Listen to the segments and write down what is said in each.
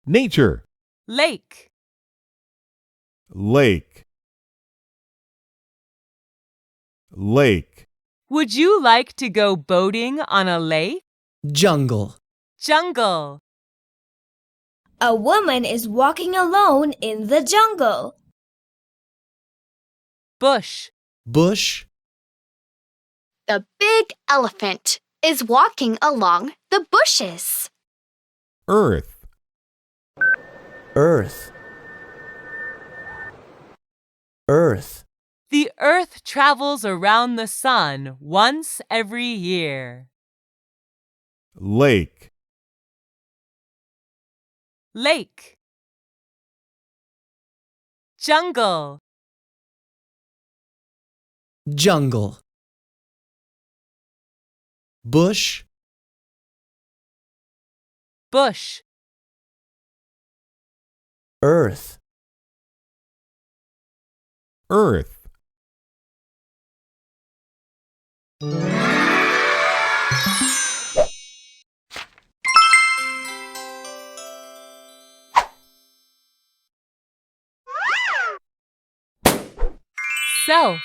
Nature. Lake. Lake. Lake. Would you like to go boating on a lake? Jungle. Jungle. A woman is walking alone in the jungle. Bush. Bush. The big elephant is walking along the bushes. Earth. Earth. Earth. The Earth travels around the sun once every year. Lake. Lake. Jungle. Jungle. Bush. Bush. Earth. Earth. Self.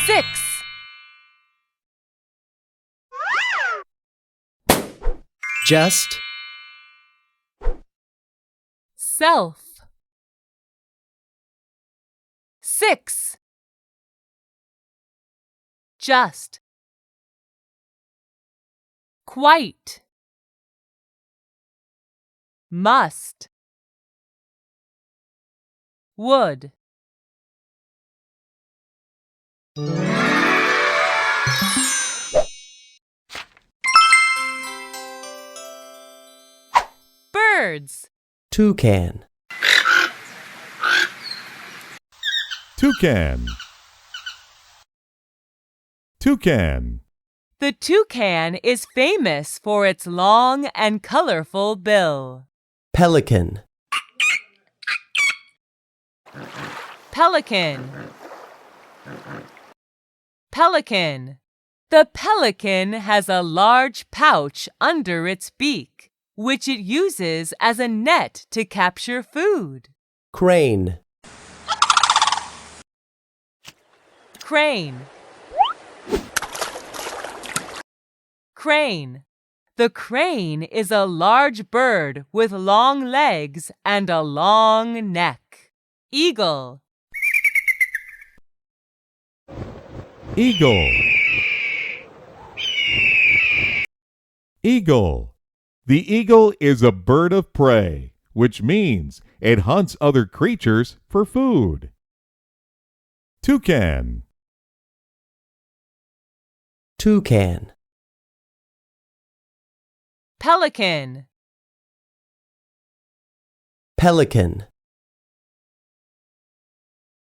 Six. Just. Self. Six. Just. Quite. Must. Would. Birds. Toucan. Toucan. Toucan. The toucan is famous for its long and colorful bill. Pelican. Pelican. Pelican. The pelican has a large pouch under its beak, which it uses as a net to capture food. Crane. Crane. Crane. The crane is a large bird with long legs and a long neck. Eagle. Eagle. Eagle. The eagle is a bird of prey, which means it hunts other creatures for food. Toucan. Toucan. Pelican. Pelican.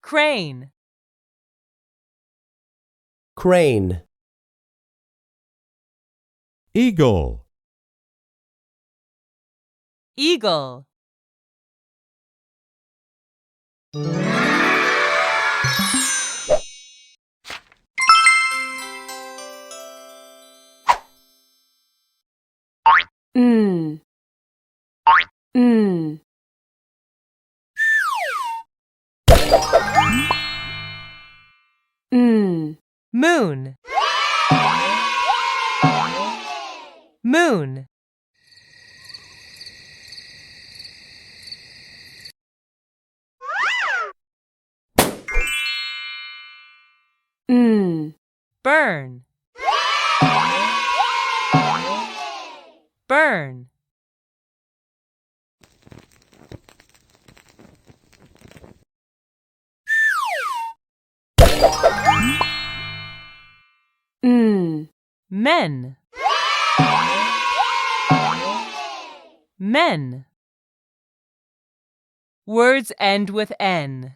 Crane. Crane. Eagle. Eagle. Mm. Mm. Mm. Moon. Moon. Mm. Burn. Burn. Mm. Men. Men. Words end with N.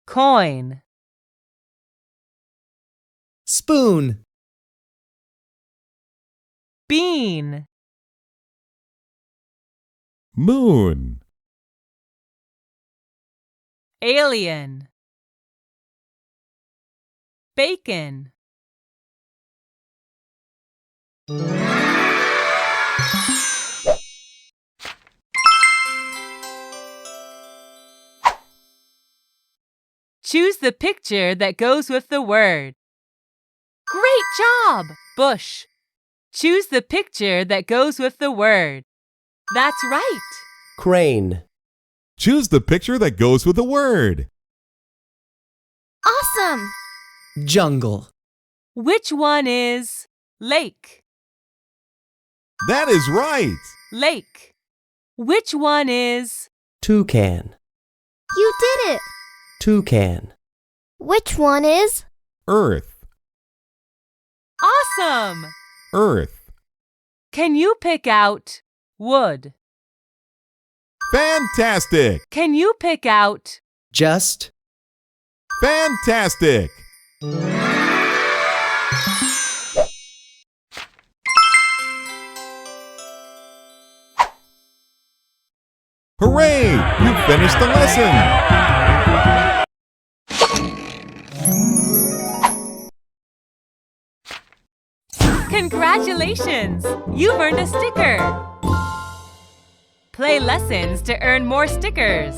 Coin. Spoon. Bean. Moon. Alien. Bacon. Choose the picture that goes with the word. Great job, bush. Choose the picture that goes with the word. That's right. Crane. Choose the picture that goes with the word. Awesome! Jungle. Which one is lake? That is right. Lake. Which one is Toucan. You did it! Toucan. Which one is? Earth. awesome? Earth. Can you pick out wood? Fantastic. Can you pick out Just. Fantastic. Hooray! You finished the lesson. Congratulations! You've earned a sticker! Play lessons to earn more stickers.